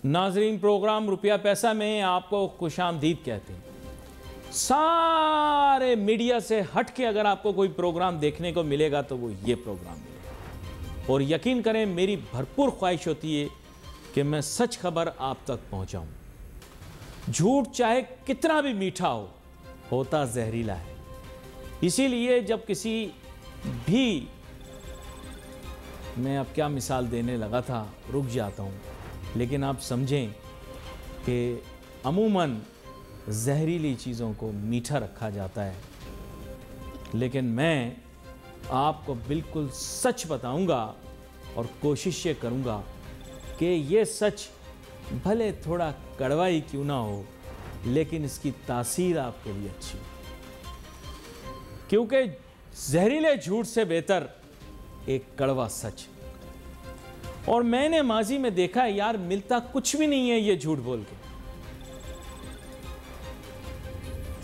नाजरीन, प्रोग्राम रुपया पैसा में आपको खुशामदीद कहते हैं। सारे मीडिया से हट के अगर आपको कोई प्रोग्राम देखने को मिलेगा तो वो ये प्रोग्राम मिलेगा। और यकीन करें, मेरी भरपूर ख्वाहिश होती है कि मैं सच खबर आप तक पहुंचाऊं। झूठ चाहे कितना भी मीठा हो, होता जहरीला है। इसीलिए जब किसी भी, मैं अब क्या मिसाल देने लगा था, रुक जाता हूं, लेकिन आप समझें कि अमूमन जहरीली चीज़ों को मीठा रखा जाता है, लेकिन मैं आपको बिल्कुल सच बताऊंगा और कोशिश ये करूंगा कि ये सच भले थोड़ा कड़वा ही क्यों ना हो, लेकिन इसकी तासीर आपके लिए अच्छी हो। क्योंकि जहरीले झूठ से बेहतर एक कड़वा सच। और मैंने माजी में देखा है यार, मिलता कुछ भी नहीं है ये झूठ बोल के।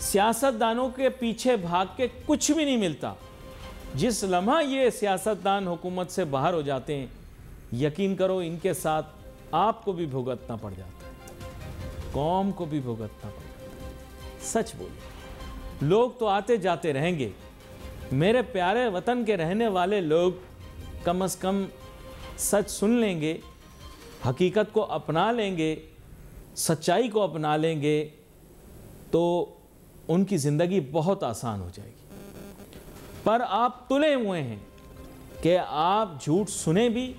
सियासतदानों के पीछे भाग के कुछ भी नहीं मिलता। जिस लम्हा ये सियासतदान हुकूमत से बाहर हो जाते हैं, यकीन करो इनके साथ आपको भी भुगतना पड़ जाता है, कौम को भी भुगतना पड़ जाता है। सच बोलो, लोग तो आते जाते रहेंगे। मेरे प्यारे वतन के रहने वाले लोग कम से कम सच सुन लेंगे, हकीकत को अपना लेंगे, सच्चाई को अपना लेंगे, तो उनकी ज़िंदगी बहुत आसान हो जाएगी। पर आप तुले हुए हैं कि आप झूठ सुने भी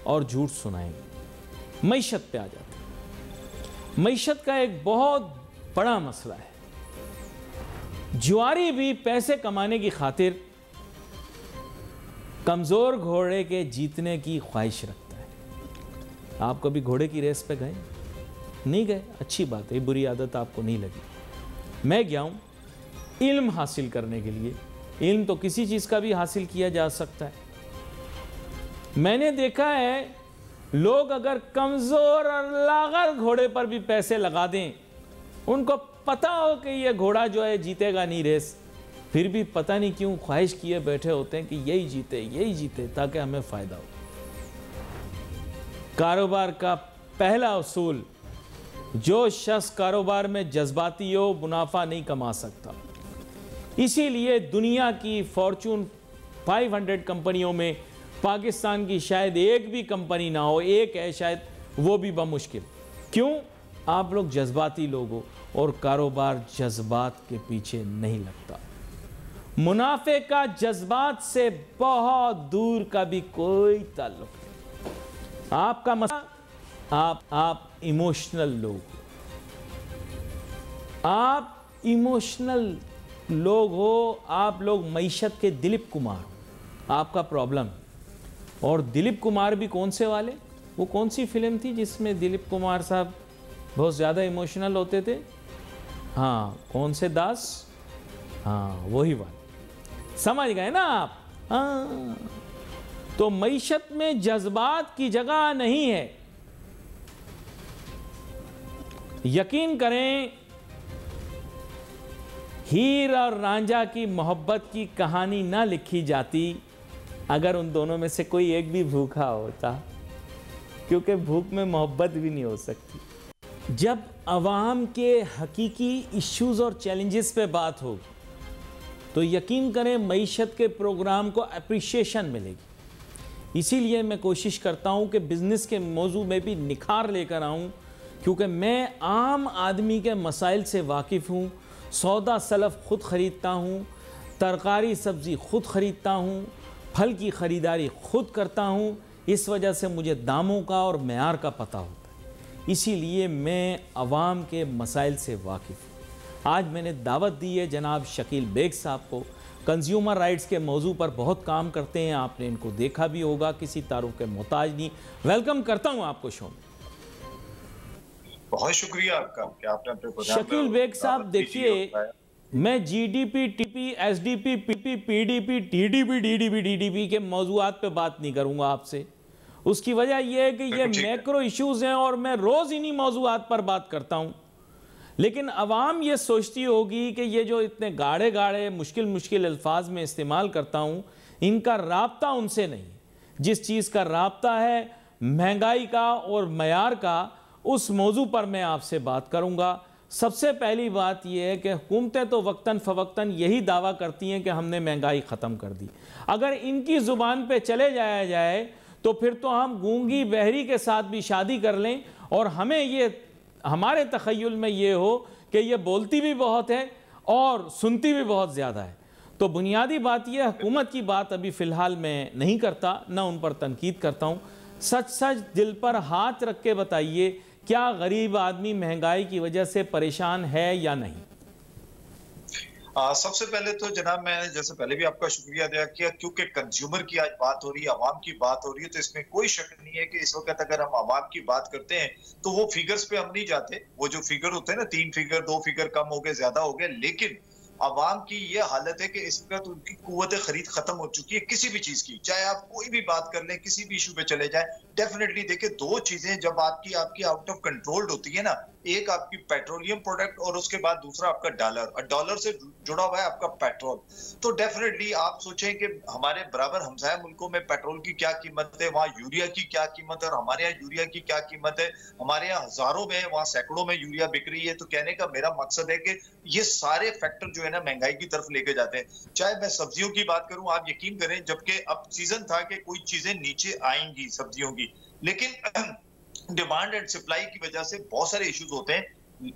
और झूठ सुनाएंगे। मईशत पे आ जाते हैं। मईशत का एक बहुत बड़ा मसला है। जुआरी भी पैसे कमाने की खातिर कमज़ोर घोड़े के जीतने की ख्वाहिश रखता है। आप कभी घोड़े की रेस पे गए? नहीं गए, अच्छी बात है, बुरी आदत आपको नहीं लगी। मैं गया हूँ इल्म हासिल करने के लिए। इल्म तो किसी चीज़ का भी हासिल किया जा सकता है। मैंने देखा है लोग अगर कमज़ोर और लागर घोड़े पर भी पैसे लगा दें, उनको पता हो कि ये घोड़ा जो है जीतेगा नहीं रेस, फिर भी पता नहीं क्यों ख्वाहिश किए बैठे होते हैं कि यही जीते ताकि हमें फ़ायदा हो। कारोबार का पहला उसूल, जो शख्स कारोबार में जज्बाती हो मुनाफा नहीं कमा सकता। इसीलिए दुनिया की फॉर्चून 500 कंपनियों में पाकिस्तान की शायद एक भी कंपनी ना हो, एक है शायद, वो भी बमुश्किल। क्यों? आप लोग जज्बाती लोग हो और कारोबार जज्बात के पीछे नहीं लगता। मुनाफे का जज्बात से बहुत दूर का भी कोई ताल्लुक नहीं। आपका मसला, आप इमोशनल लोग हो। आप इमोशनल लोग हो, आप लोग मईशत के दिलीप कुमार हो, आपका प्रॉब्लम। और दिलीप कुमार भी कौन से वाले? वो कौन सी फिल्म थी जिसमें दिलीप कुमार साहब बहुत ज़्यादा इमोशनल होते थे? हाँ, कौन से दास? हाँ, वही वाले। समझ गए ना आप? हाँ, तो मईशत में जज्बात की जगह नहीं है। यकीन करें, हीर और रांझा की मोहब्बत की कहानी ना लिखी जाती अगर उन दोनों में से कोई एक भी भूखा होता, क्योंकि भूख में मोहब्बत भी नहीं हो सकती। जब अवाम के हकीकी इश्यूज और चैलेंजेस पे बात होगी तो यकीन करें मईशत के प्रोग्राम को अप्रिशिएशन मिलेगी। इसीलिए मैं कोशिश करता हूं कि बिज़नेस के मौजू में भी निखार लेकर आऊं, क्योंकि मैं आम आदमी के मसाइल से वाकिफ़ हूं। सौदा सलफ खुद ख़रीदता हूं, तरकारी सब्ज़ी खुद ख़रीदता हूं, फल की ख़रीदारी खुद करता हूं। इस वजह से मुझे दामों का और मेयार का पता होता है। इसीलिए मैं अवाम के मसाइल से वाकिफ़ हूँ। आज मैंने दावत दी है जनाब शकील बेग साहब को। कंज्यूमर राइट्स के मौजू पर बहुत काम करते हैं, आपने इनको देखा भी होगा, किसी तारुफ के मोहताज नहीं। वेलकम करता हूँ आपको शो में। बहुत शुक्रिया आपका कि आपने अपने प्रोग्राम शकील बेग साहब, देखिए, मैं GDP, TP, SDP, PP, PDP, TDP, DDP के मौजूआत पे बात नहीं करूंगा आपसे। उसकी वजह यह है कि ये मैक्रो इश्यूज हैं और मैं रोज़ इन्हीं मौजूआत पर बात करता हूं। लेकिन अवाम ये सोचती होगी कि ये जो इतने गाढ़े गाढ़े मुश्किल अल्फाज में इस्तेमाल करता हूँ, इनका राब्ता उनसे नहीं। जिस चीज़ का राब्ता है महंगाई का और मयार का, उस मौजू पर मैं आपसे बात करूंगा। सबसे पहली बात यह है कि हुकूमतें तो वक्तन फ़वक्तन यही दावा करती हैं कि हमने महंगाई ख़त्म कर दी। अगर इनकी ज़ुबान पे चले जाया जाए तो फिर तो हम गूंगी बहरी के साथ भी शादी कर लें और हमें ये, हमारे तख़य्युल में ये हो कि ये बोलती भी बहुत है और सुनती भी बहुत ज़्यादा है। तो बुनियादी बात यह, हुकूमत की बात अभी फ़िलहाल मैं नहीं करता, ना उन पर तनकीद करता हूँ। सच सच दिल पर हाथ रख के बताइए, क्या गरीब आदमी महंगाई की वजह से परेशान है या नहीं? सबसे पहले तो जनाब, मैं जैसे पहले भी आपका शुक्रिया अदा किया, क्योंकि कंज्यूमर की आज बात हो रही है, आवाम की बात हो रही है, तो इसमें कोई शक नहीं है कि इस वक्त अगर हम आवाम की बात करते हैं तो वो फिगर्स पे हम नहीं जाते। वो जो फिगर होते हैं ना, 3 फिगर 2 फिगर कम हो गए, ज्यादा हो गए, लेकिन आवाम की ये हालत है कि इस वक्त उनकी कुव्वत खरीद खत्म हो चुकी है किसी भी चीज की। चाहे आप कोई भी बात कर लें, किसी भी इशू पे चले जाए, डेफिनेटली देखिए, 2 चीजें जब आपकी आपकी आउट ऑफ कंट्रोल होती है ना, एक आपकी पेट्रोलियम प्रोडक्ट और उसके बाद दूसरा आपका डॉलर, और डॉलर से जुड़ा हुआ है आपका पेट्रोल। तो डेफिनेटली आप सोचें कि हमारे बराबर हमसाया मुल्कों में पेट्रोल की क्या कीमत है, वहाँ यूरिया की क्या कीमत है, और हमारे यहाँ यूरिया की क्या कीमत है। हमारे यहाँ हजारों में, वहाँ सैकड़ों में यूरिया बिक रही है। तो कहने का मेरा मकसद है कि ये सारे फैक्टर जो है ना महंगाई की तरफ लेके जाते हैं। चाहे मैं सब्जियों की बात करूं, आप यकीन करें, जबकि अब सीजन था कि कोई चीजें नीचे आएंगी सब्जियों की, लेकिन डिमांड एंड सप्लाई की वजह से बहुत सारे इश्यूज होते हैं।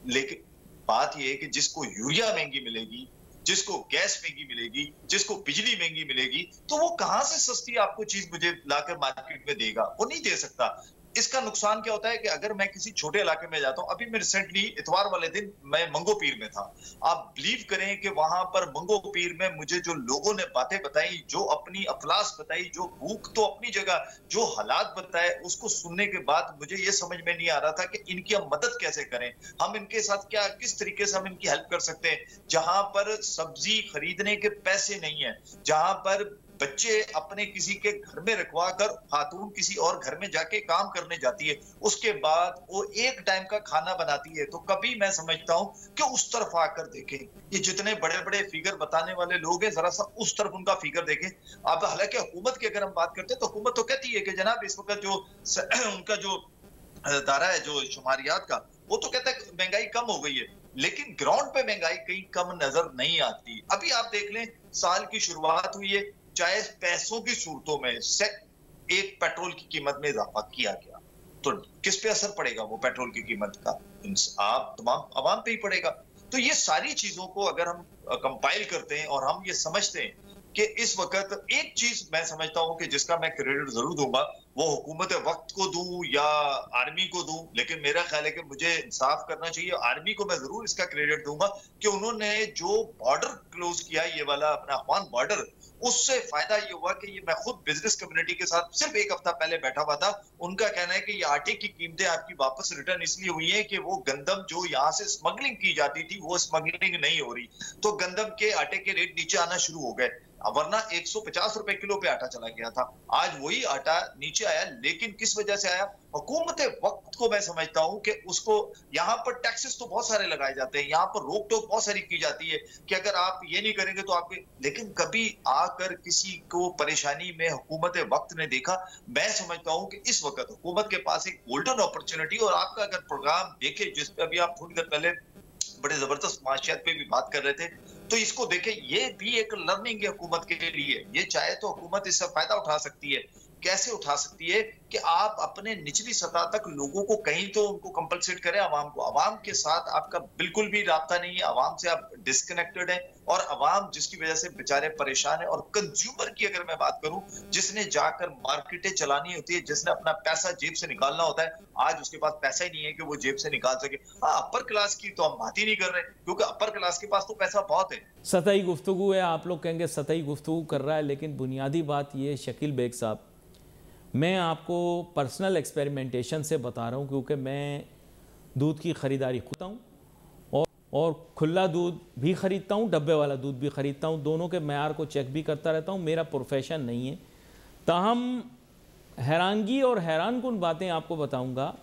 लेकिन बात यह है कि जिसको यूरिया महंगी मिलेगी, जिसको गैस महंगी मिलेगी, जिसको बिजली महंगी मिलेगी, तो वो कहां से सस्ती आपको चीज मुझे लाकर मार्केट में देगा? वो नहीं दे सकता। इसका नुकसान क्या होता है कि अगर मैं किसी छोटे इलाके में जाता हूं, अभी मैं रिसेंटली इतवार वाले दिन मैं मंगो पीर में था। आप बिलीव करें कि वहां पर मंगो पीर में मुझे जो लोगों ने बातें बताई, जो अपनी अफलास बताई, जो भूख तो अपनी जगह, जो हालात बताए, उसको सुनने के बाद मुझे ये समझ में नहीं आ रहा था कि इनकी हम मदद कैसे करें, हम इनके साथ क्या, किस तरीके से हम इनकी हेल्प कर सकते हैं। जहां पर सब्जी खरीदने के पैसे नहीं है, जहां पर बच्चे अपने किसी के घर में रखवा कर खातून किसी और घर में जाके काम करने जाती है, उसके बाद वो एक टाइम का खाना बनाती है, तो कभी मैं समझता हूं कि उस तरफ आकर देखें। ये जितने बड़े बड़े फिगर बताने वाले लोग हैं, जरा सा उस तरफ उनका फिगर देखें। अब हालांकि हुकूमत की अगर हम बात करते हैं तो हुकूमत तो कहती है कि जनाब इस वक्त जो उनका जो दायरा है जो शुमारियात का, वो तो कहता है महंगाई कम हो गई है, लेकिन ग्राउंड पे महंगाई कहीं कम नजर नहीं आती। अभी आप देख लें, साल की शुरुआत हुई है, चाहे पैसों की सूरतों में एक पेट्रोल की कीमत में इजाफा किया गया, तो किस पे असर पड़ेगा वो पेट्रोल की कीमत का? आप तमाम आवाम पे ही पड़ेगा। तो ये सारी चीजों को अगर हम कंपाइल करते हैं और हम ये समझते हैं कि इस वक्त एक चीज मैं समझता हूं कि जिसका मैं क्रेडिट जरूर दूंगा, वो हुकूमत वक्त को दूं या आर्मी को दूं, लेकिन मेरा ख्याल है कि मुझे इंसाफ करना चाहिए। आर्मी को मैं जरूर इसका क्रेडिट दूंगा कि उन्होंने जो बॉर्डर क्लोज किया, ये वाला अपना अफगान बॉर्डर, उससे फायदा ये हुआ कि ये, मैं खुद बिजनेस कम्युनिटी के साथ सिर्फ एक हफ्ता पहले बैठा हुआ था। उनका कहना है कि ये आटे की कीमतें आपकी वापस रिटर्न इसलिए हुई है कि वो गंदम जो यहाँ से स्मगलिंग की जाती थी, वो स्मगलिंग नहीं हो रही, तो गंदम के आटे के रेट नीचे आना शुरू हो गए। वरना 150 रुपए किलो पे आटा चला गया था, आज वही आटा नीचे आया। लेकिन किस वजह से आया? हुकूमत वक्त को मैं समझता हूं कि उसको, यहाँ पर टैक्सेस तो बहुत सारे लगाए जाते हैं, यहाँ पर रोक टोक बहुत सारी की जाती है कि अगर आप ये नहीं करेंगे तो आपके, लेकिन कभी आकर किसी को परेशानी में हुकूमत वक्त ने देखा? मैं समझता हूं कि इस वक्त हुकूमत के पास एक गोल्डन अपॉर्चुनिटी, और आपका अगर प्रोग्राम देखे जिस पे अभी आप थोड़ी देर पहले बड़े जबरदस्त माशियात पे भी बात कर रहे थे, तो इसको देखें, ये भी एक लर्निंग है हुकूमत के लिए। ये चाहे तो हुकूमत इससे फायदा उठा सकती है। कैसे उठा सकती है? कि आप अपने निचली सतह तक लोगों को कहीं तो उनको कंपलसेट करें, आवाम को। आवाम के साथ आपका बिल्कुल भी राब्ता नहीं है, आवाम से आप डिस्कनेक्टेड है, और आवाम जिसकी वजह से बेचारे परेशान है। और कंज्यूमर की अगर मैं बात करूं, जिसने जाकर मार्केटें चलानी होती है, जिसने अपना पैसा जेब से निकालना होता है, आज उसके पास पैसा ही नहीं है कि वो जेब से निकाल सके। हाँ, अपर क्लास की तो हम बात ही नहीं कर रहे, क्योंकि अपर क्लास के पास तो पैसा बहुत है। सतही गुफ्तगू है, आप लोग कहेंगे सतही गुफ्तगू कर रहा है, लेकिन बुनियादी बात ये, शकील बेग साहब, मैं आपको पर्सनल एक्सपेरिमेंटेशन से बता रहा हूँ, क्योंकि मैं दूध की ख़रीदारी खुद हूँ और खुला दूध भी ख़रीदता हूँ, डब्बे वाला दूध भी ख़रीदता हूँ, दोनों के मैयार को चेक भी करता रहता हूँ। मेरा प्रोफेशन नहीं है, ताहम हैरानगी और हैरानकुन बातें आपको बताऊँगा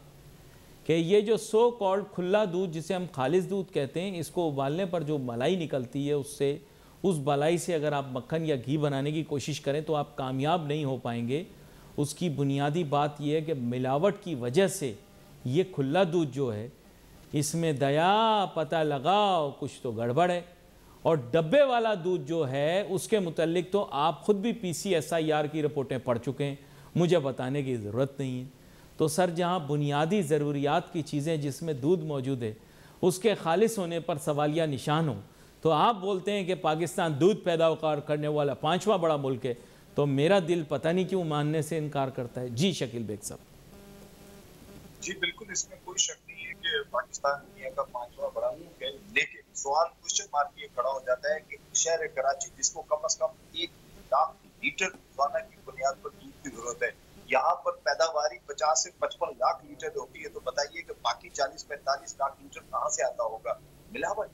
कि ये जो सो कॉल्ड खुला दूध, जिसे हम खालिस दूध कहते हैं, इसको उबालने पर जो मलाई निकलती है, उससे, उस मलाई से अगर आप मक्खन या घी बनाने की कोशिश करें तो आप कामयाब नहीं हो पाएंगे। उसकी बुनियादी बात यह है कि मिलावट की वजह से ये खुला दूध जो है इसमें दया पता लगाओ कुछ तो गड़बड़ है। और डब्बे वाला दूध जो है उसके मुतल्लिक तो आप खुद भी PCSIR की रिपोर्टें पढ़ चुके हैं, मुझे बताने की ज़रूरत नहीं है। तो सर, जहाँ बुनियादी ज़रूरियात की चीज़ें जिसमें दूध मौजूद है उसके खालिस होने पर सवालिया निशान हो, तो आप बोलते हैं कि पाकिस्तान दूध पैदावार करने वाला 5वां बड़ा मुल्क है, तो मेरा दिल पता नहीं क्यों मानने से इनकार करता है। जी शकील बेग साहब। जी बिल्कुल, इसमें कोई शक नहीं है कि पाकिस्तान दुनिया का 5वां बड़ा मुल्क है, लेकिन सवाल क्वेश्चन मार्क ये खड़ा हो जाता है कि शहर कराची जिसको कम से कम 1 लाख लीटर रोजाना की बुनियाद पर दूध की जरूरत है, यहाँ पर पैदावारी 50 से 55 लाख लीटर होती है, तो बताइए कि बाकी 40-45 लाख लीटर कहाँ से आता होगा? मिलावट,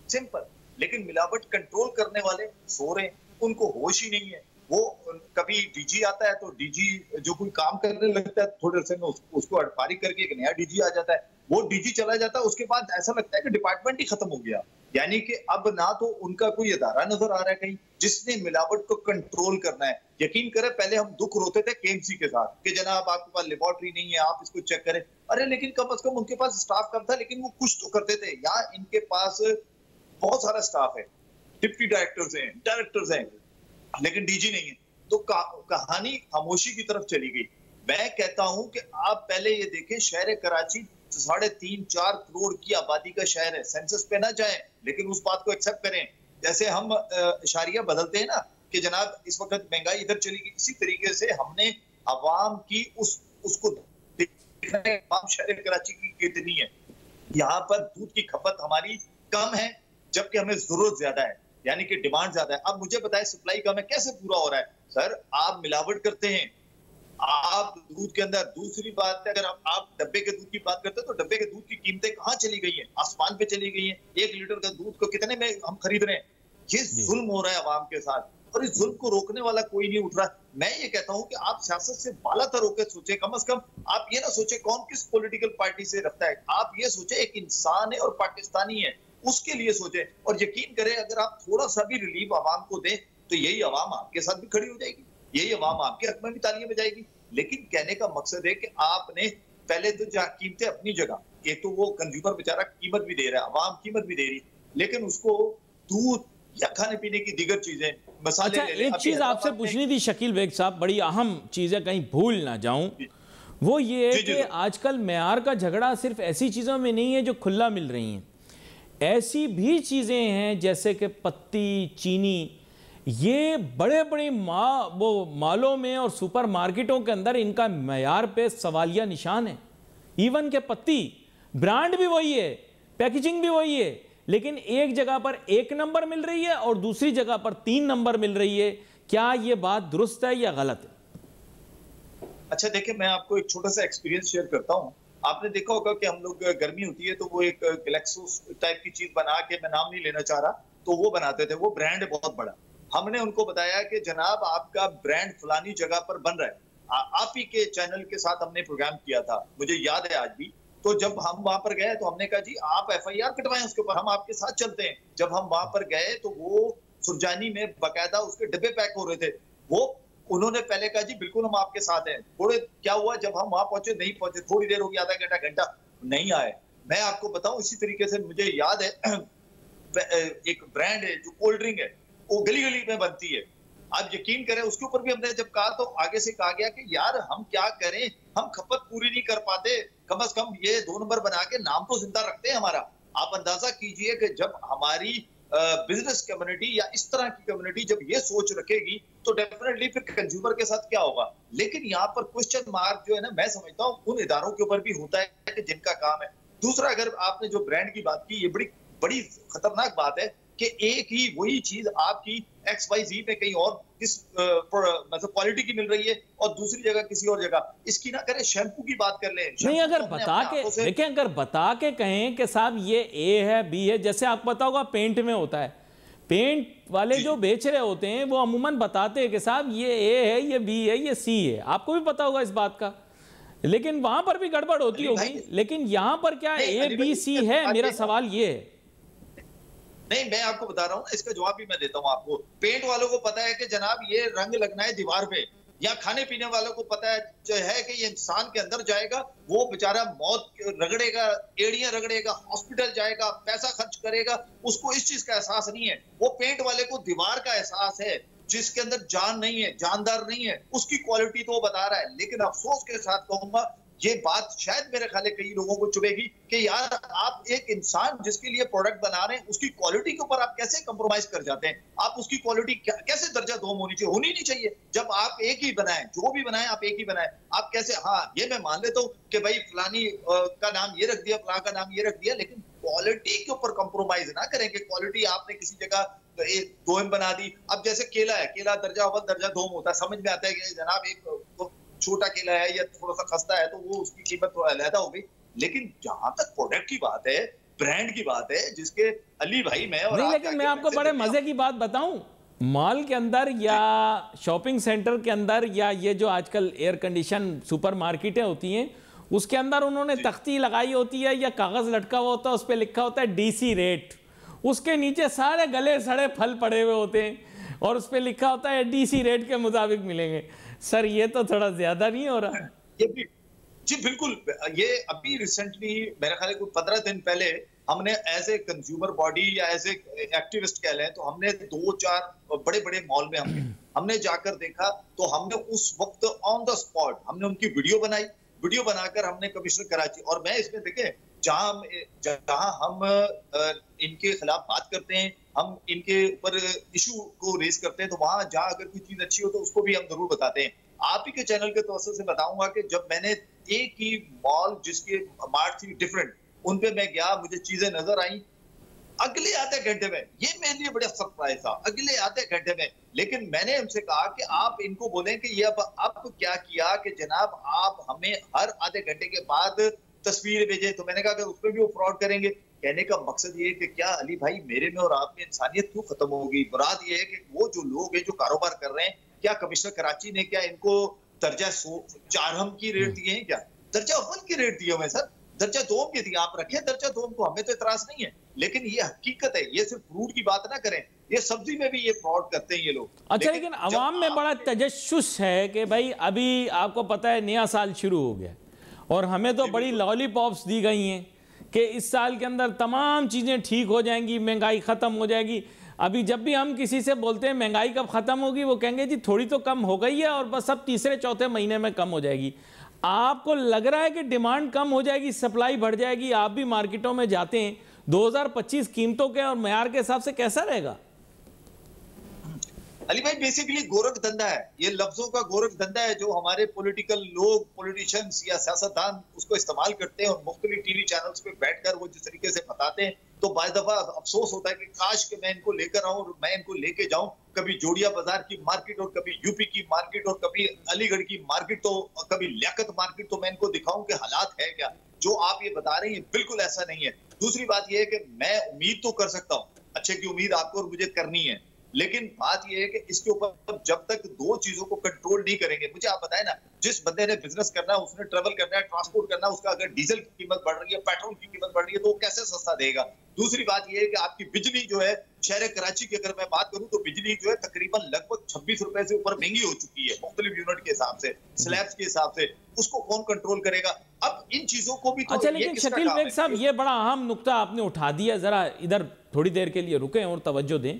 सिंपल। लेकिन मिलावट कंट्रोल करने वाले सो रहे हैं, उनको होश ही नहीं है। वो कभी डीजी आता है तो डीजी जो कोई काम करने लगता है थोड़े से में उसको अड़पारी करके एक नया डीजी आ जाता है, वो डीजी चला जाता है, उसके बाद ऐसा लगता है कि डिपार्टमेंट ही खत्म हो गया। यानी कि अब ना तो उनका कोई अदारा नजर आ रहा है कहीं जिसने मिलावट को कंट्रोल करना है। यकीन करें, पहले हम दुख रोते थे KMC के साथ कि जनाब आपके पास लेबोरेटरी नहीं है, आप इसको चेक करें। अरे लेकिन कम से कम उनके पास स्टाफ कम था, लेकिन वो कुछ तो करते थे। यहाँ इनके पास बहुत सारा स्टाफ है, डिप्टी डायरेक्टर्स हैं, डायरेक्टर्स हैं, लेकिन डीजी नहीं है। तो कहानी खामोशी की तरफ चली गई। मैं कहता हूं कि आप पहले ये देखें, शहर कराची 3.5-4 करोड़ की आबादी का शहर है। सेंसस पे ना जाएं, लेकिन उस बात को एक्सेप्ट करें। जैसे हम इशारिया बदलते हैं ना कि जनाब इस वक्त महंगाई इधर चली गई, इसी तरीके से हमने अवाम की उसको देखना है शहर कराची की कितनी है। यहाँ पर दूध की खपत हमारी कम है, जबकि हमें जरूरत ज्यादा है, यानी कि डिमांड ज्यादा है। अब मुझे बताएं सप्लाई कम है, कैसे पूरा हो रहा है? सर, आप मिलावट करते हैं आप दूध के अंदर। दूसरी बात है, अगर आप डब्बे के दूध की बात करते हैं तो डब्बे के दूध की कीमतें कहाँ चली गई हैं? आसमान पे चली गई हैं। 1 लीटर का दूध को कितने में हम खरीद रहे हैं? ये जुल्म हो रहा है अवाम के साथ, और इस जुल्म को रोकने वाला कोई नहीं उठ रहा। मैं ये कहता हूं कि आप सियासत से बालातर होकर सोचे, कम से कम आप ये ना सोचे कौन किस पॉलिटिकल पार्टी से रखता है, आप ये सोचे एक इंसान है और पाकिस्तानी है, उसके लिए सोचे। और यकीन करें, अगर आप थोड़ा सा भी रिलीफ आवाम को दें तो यही आवाम आपके साथ भी खड़ी हो जाएगी, यही आवाम आपके हक में भी तालियां बजाएगी। लेकिन कहने का मकसद है कि आपने पहले तो कीमतें अपनी जगह, एक तो वो कंज्यूमर बेचारा कीमत भी दे रहा है, आवाम कीमत भी दे रही, लेकिन उसको दूध या खाने पीने की दीगर चीजें, मसाले। अच्छा, एक चीज आपसे पूछनी थी शकील बेग साहब, बड़ी अहम चीज है, कहीं भूल ना जाऊं, वो ये है कि आजकल मेयार का झगड़ा सिर्फ ऐसी चीजों में नहीं है जो खुला मिल रही हैं, ऐसी भी चीजें हैं जैसे कि पत्ती, चीनी, ये बड़े बड़े मालों में और सुपर मार्केटों के अंदर इनका मेयार पे सवालिया निशान है। इवन के पत्ती ब्रांड भी वही है, पैकेजिंग भी वही है, लेकिन एक जगह पर 1 नंबर मिल रही है और दूसरी जगह पर 3 नंबर मिल रही है। क्या ये बात दुरुस्त है या गलत है? अच्छा देखिए, मैं आपको एक छोटा सा एक्सपीरियंस शेयर करता हूँ। आपने देखा होगा कि हम लोग गर्मी होती है तो वो एक ग्लेक्सो टाइप की चीज बना के, मैं नाम नहीं लेना चाह रहा, तो वो बनाते थे, वो ब्रांड है बहुत बड़ा। हमने उनको बताया कि जनाब आपका ब्रांड फलानी जगह पर बन रहा है। आप ही के चैनल के साथ हमने प्रोग्राम किया था, मुझे याद है आज भी। तो जब हम वहां पर गए तो हमने कहा जी आप FIR कटवाएं उसके ऊपर, हम आपके साथ चलते हैं। जब हम वहां पर गए तो वो सुरजानी में बाकायदा उसके डब्बे पैक हो रहे थे। वो उन्होंने पहले कहा जी बिल्कुल हम आपके साथ हैं। थोड़े क्या हुआ, जब हम वहां पहुंचे नहीं पहुंचे, थोड़ी देर हो गई, आधा घंटा घंटा नहीं आए। मैं आपको बताऊं, इसी तरीके से मुझे याद है एक ब्रांड है जो कोल्ड ड्रिंक है, वो गली गली में बनती है। आप यकीन करें, उसके ऊपर भी हमने जब कहा तो आगे से कहा गया कि यार हम क्या करें, हम खपत पूरी नहीं कर पाते, कम से कम ये 2 नंबर बना के नाम तो जिंदा रखते हैं हमारा। आप अंदाजा कीजिए कि जब हमारी बिजनेस कम्युनिटी या इस तरह की कम्युनिटी जब ये सोच रखेगी तो डेफिनेटली फिर कंज्यूमर के साथ क्या होगा। लेकिन यहाँ पर क्वेश्चन मार्क जो है ना, मैं समझता हूँ उन इदारों के ऊपर भी होता है कि जिनका काम है। दूसरा, अगर आपने जो ब्रांड की बात की, ये बड़ी खतरनाक बात है कि एक ही वही चीज आपकी XYZ में कहीं और किस मतलब क्वालिटी की मिल रही है और दूसरी जगह किसी और जगह। इसकी ना करें, शैम्पू की बात कर लें। नहीं, अगर बता के देखें, अगर बता के कहें कि साहब ये A है, B है, जैसे आपको पता होगा पेंट में होता है, पेंट वाले जो बेच रहे होते हैं वो अमूमन बताते हैं कि साहब ये A है, ये B है, ये C है, आपको भी पता होगा इस बात का। लेकिन वहां पर भी गड़बड़ होती होगी, लेकिन यहां पर क्या A B C है? मेरा सवाल ये है। नहीं, मैं आपको बता रहा हूँ, इसका जवाब भी मैं देता हूँ आपको। पेंट वालों को पता है कि जनाब ये रंग लगना है दीवार पे, या खाने पीने वालों को पता है जो है कि ये इंसान के अंदर जाएगा, वो बेचारा मौत रगड़ेगा, एड़ियां रगड़ेगा, हॉस्पिटल जाएगा, पैसा खर्च करेगा, उसको इस चीज का एहसास नहीं है। वो पेंट वाले को दीवार का एहसास है, जिसके अंदर जान नहीं है, जानदार नहीं है, उसकी क्वालिटी तो वो बता रहा है। लेकिन अफसोस के साथ कहूंगा, ये बात शायद मेरे ख्याल है कई लोगों को चुभेगी कि यार आप एक इंसान जिसके लिए प्रोडक्ट बना रहे हैं उसकी क्वालिटी के ऊपर आप कैसे कंप्रोमाइज कर जाते हैं। आप उसकी क्वालिटी कैसे दर्जा 2 होनी चाहिए, होनी नहीं चाहिए। जब आप एक ही बनाएं, जो भी बनाएं आप एक ही बनाएं। आप कैसे, हाँ ये मैं मान लेता हूं कि भाई फलानी का नाम ये रख दिया, फलां का नाम ये रख दिया, लेकिन क्वालिटी के ऊपर कंप्रोमाइज ना करें कि क्वालिटी आपने किसी जगह 2M बना दी। अब जैसे केला है, केला दर्जा अव्वल दर्जा 2 होता है, समझ में आता है कि जनाब एक छोटा केला है या थोड़ा सा खस्ता है तो वो उसकी कीमत थोड़ा अलग होगी। लेकिन जहां तक प्रोडक्ट की बात है, ब्रांड की बात है, जिसके अली भाई मैं और नहीं, लेकिन मैं आपको बड़े मजे की बात बताऊं, मॉल के अंदर या शॉपिंग सेंटर के अंदर या ये जो आजकल एयर कंडीशन सुपर मार्केटें होती हैं उसके अंदर उन्होंने तख्ती लगाई होती है या कागज लटका हुआ होता है, उस पर लिखा होता है डीसी रेट। उसके नीचे सारे गले सड़े फल पड़े हुए होते हैं और उस पर लिखा होता है डीसी रेट के मुताबिक मिलेंगे। सर ये तो थोड़ा ज्यादा नहीं हो रहा? ये भी जी बिल्कुल। ये अभी रिसेंटली मेरे ख्याल है 15 दिन पहले हमने एज ए कंज्यूमर बॉडी या एज ए एक्टिविस्ट कह लें तो हमने 2-4 बड़े बड़े मॉल में हमने जाकर देखा। तो हमने उस वक्त ऑन द स्पॉट हमने उनकी वीडियो बनाई, वीडियो बनाकर हमने कमिश्नर कराची, और मैं इसमें देखें जहां हम इनके खिलाफ बात करते हैं, हम इनके ऊपर इशू को रेज करते हैं, तो वहां जहां अगर कोई चीज अच्छी हो तो उसको भी हम जरूर बताते हैं। आप ही के चैनल के तवज्जो से बताऊंगा कि जब मैंने एक ही मॉल जिसके मार्ट थी डिफरेंट, उन पे मैं गया, मुझे चीजें नजर आई अगले आधे घंटे में। ये मेरे लिए बड़ा सरप्राइज था, अगले आधे घंटे में। लेकिन मैंने उनसे कहा कि आप इनको बोलें कि ये अब क्या किया कि जनाब आप हमें हर आधे घंटे के बाद तस्वीर भेजे। तो मैंने कहा कि उसमें भी वो फ्रॉड करेंगे। कहने का मकसद ये है कि क्या अली भाई मेरे में और आप में इंसानियत क्यों खत्म होगी? मुराद ये है कि वो जो लोग हैं जो कारोबार कर रहे हैं, क्या कमिश्नर कराची ने क्या इनको दर्जा 4 की रेट दिए हैं? क्या दर्जा 1 की रेट दिए हुए सर? दर्जा 2 के दिए, आप रखें दर्जा 2 को, हमें तो इतराज नहीं है। लेकिन ये हकीकत है, ये सिर्फ फ्रूट की बात ना करें, ये सब्जी में भी ये फ्रॉड करते हैं ये लोग। अच्छा, लेकिन अवाम में बड़ा तजस्सुस है कि भाई अभी आपको पता है नया साल शुरू हो गया और हमें तो बड़ी लॉलीपॉप्स दी गई हैं कि इस साल के अंदर तमाम चीज़ें ठीक हो जाएंगी, महंगाई ख़त्म हो जाएगी। अभी जब भी हम किसी से बोलते हैं महंगाई कब ख़त्म होगी, वो कहेंगे जी थोड़ी तो कम हो गई है और बस अब तीसरे चौथे महीने में कम हो जाएगी। आपको लग रहा है कि डिमांड कम हो जाएगी, सप्लाई बढ़ जाएगी? आप भी मार्केटों में जाते हैं, 2025 कीमतों के और मयार के हिसाब से कैसा रहेगा? अली भाई बेसिकली गोरख धंधा है, ये लफ्जों का गोरख धंधा है जो हमारे पॉलिटिकल लोग, पॉलिटिशियंस या सियासतदान उसको इस्तेमाल करते हैं और मुख्तलिफ टीवी चैनल्स पे बैठकर वो जिस तरीके से बताते हैं, तो बाय दफा अफसोस होता है कि काश कि मैं इनको लेकर आऊं और मैं इनको लेके जाऊं कभी जोड़िया बाजार की मार्केट और कभी यूपी की मार्केट और कभी अलीगढ़ की मार्केट, तो कभी लियाकत मार्केट, तो मैं इनको दिखाऊं कि हालात है क्या। जो आप ये बता रहे हैं बिल्कुल ऐसा नहीं है। दूसरी बात यह है कि मैं उम्मीद तो कर सकता हूँ, अच्छे की उम्मीद आपको और मुझे करनी है, लेकिन बात यह है कि इसके ऊपर जब तक 2 चीजों को कंट्रोल नहीं करेंगे, मुझे आप बताएं ना, जिस बंदे ने बिजनेस करना है, उसने ट्रेवल करना है, ट्रांसपोर्ट करना है, उसका अगर डीजल की कीमत बढ़ रही है, पेट्रोल की कीमत बढ़ रही है, तो वो कैसे सस्ता देगा? दूसरी बात यह है कि आपकी बिजली जो है शहर कराची की अगर मैं बात करूं तो बिजली जो है तकरीबन लगभग 26 रुपए से ऊपर महंगी हो चुकी है मुख्तलिफ यूनिट के हिसाब से, स्लैब्स के हिसाब से। उसको कौन कंट्रोल करेगा? अब इन चीजों को भी तो अच्छा, लेकिन शकील बेग साहब ये बड़ा अहम नुक्ता आपने उठा दिया, जरा इधर थोड़ी देर के लिए रुकें और तवज्जो दें।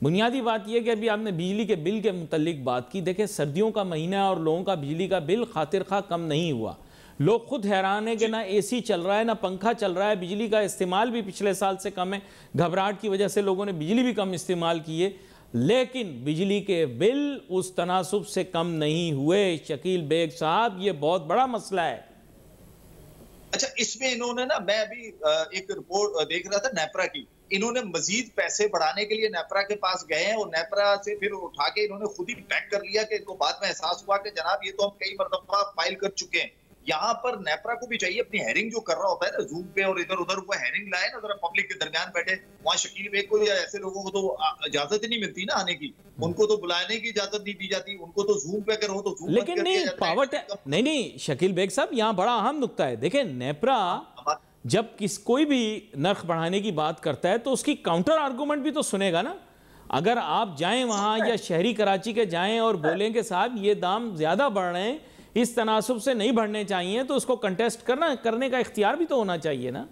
बुनियादी बात यह कि अभी आपने बिजली के बिल के मुतल्लिक बात की। देखिए सर्दियों का महीना और लोगों का बिजली का बिल खातिर खा कम नहीं हुआ। लोग खुद हैरान है कि ना एसी चल रहा है ना पंखा चल रहा है, बिजली का इस्तेमाल भी पिछले साल से कम है। घबराहट की वजह से लोगों ने बिजली भी कम इस्तेमाल की है, लेकिन बिजली के बिल उस तनासुब से कम नहीं हुए। शकील बेग साहब ये बहुत बड़ा मसला है। अच्छा, इसमें इन्होंने ना, मैं अभी एक रिपोर्ट देख रहा था नेपरा की, इन्होंने मजीद पैसे बढ़ाने के लिए नेपरा के पास गए हैं और नेपरा से फिर उठा के इन्होंने खुद ही पैक कर लिया कि इनको बाद में एहसास हुआ कि जनाब ये तो हम कई मरतबा फाइल कर चुके हैं। यहाँ पर नेपरा को भी चाहिए अपनी हेयरिंग जो कर रहा होता है ना जूम पे और इधर उधर, वो हेयरिंग लाए ना, जरा पब्लिक के दरमियान बैठे। वहाँ शकील बेग को या ऐसे लोगों को तो इजाजत ही नहीं मिलती ना आने की, उनको तो बुलाने की इजाजत नहीं दी जाती, उनको तो जूम पे अगर हो तो जूम। लेकिन नहीं पावर नहीं शकील बेग साहब, यहाँ बड़ा अहम नुक्ता है। देखें नेपरा जब कोई भी नर्ख बढ़ाने की बात करता है तो उसकी काउंटर आर्गूमेंट भी तो सुनेगा ना। अगर आप जाएं वहाँ या शहरी कराची के जाएं और बोलें कि साहब ये दाम ज़्यादा बढ़ रहे हैं, इस तनासुब से नहीं बढ़ने चाहिए, तो उसको कंटेस्ट करने का इख्तियार भी तो होना चाहिए ना।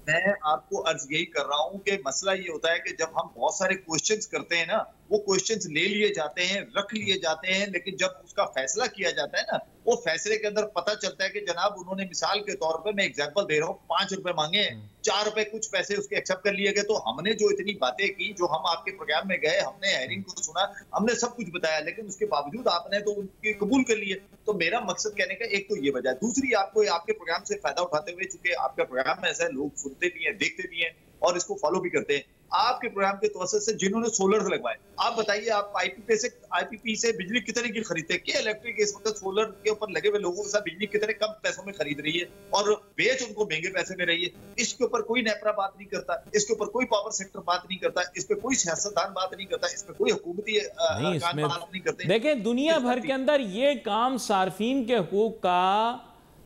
मैं आपको अर्ज यही कर रहा हूं कि मसला ये होता है कि जब हम बहुत सारे क्वेश्चंस करते हैं ना, वो क्वेश्चंस ले लिए जाते हैं, रख लिए जाते हैं, लेकिन जब उसका फैसला किया जाता है ना, वो फैसले के अंदर पता चलता है कि जनाब उन्होंने मिसाल के तौर पे, मैं एग्जांपल दे रहा हूँ, 5 रुपए मांगे हैं, 4 रुपए कुछ पैसे उसके एक्सेप्ट कर लिए गए। तो हमने जो इतनी बातें की, जो हम आपके प्रोग्राम में गए, हमने हेयरिंग को सुना, हमने सब कुछ बताया, लेकिन उसके बावजूद आपने तो उनकी कबूल कर लिए। तो मेरा मकसद कहने का एक तो ये वजह है। दूसरी, आपको आपके प्रोग्राम से फायदा उठाते हुए, चूंकि आपका प्रोग्राम ऐसा है, लोग सुनते भी हैं, देखते भी हैं और इसको फॉलो भी करते हैं। आपके प्रोग्राम के तवज्जुह से जिन्होंने सोलर लगवाए, आप बताइए, आप आईपीपी से बिजली कितने की खरीदते हैं? क्या इलेक्ट्रिक इस वक्त सोलर के ऊपर लगे हुए लोगों के साथ बिजली कितने कम पैसों में खरीद रही है और बेच उनको महंगे पैसे में रही है? इसके ऊपर कोई नेपरा बात नहीं करता, इसके ऊपर कोई पावर सेक्टर बात नहीं करता, इस पे कोई सियासतदान बात नहीं करता, इस पे कोई हुकूमती बात नहीं करते। देखें, दुनिया भर के अंदर ये काम सार्फिन के हकूक का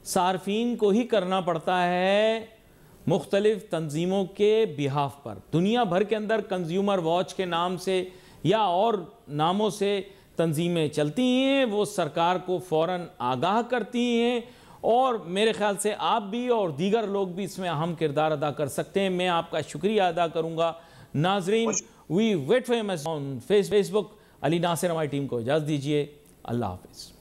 सार्फिन को ही करना पड़ता है, मुख्तलिफ तंजीमों के बिहाफ पर। दुनिया भर के अंदर कंज्यूमर वॉच के नाम से या और नामों से तंजीमें चलती हैं, वो सरकार को फ़ौरन आगाह करती हैं, और मेरे ख्याल से आप भी और दीगर लोग भी इसमें अहम किरदार अदा कर सकते हैं। मैं आपका शुक्रिया अदा करूँगा। नाजरीन, we wait for him on Facebook. Ali Nasir हमारी टीम को इजाज़त दीजिए। अल्लाह हाफिज़।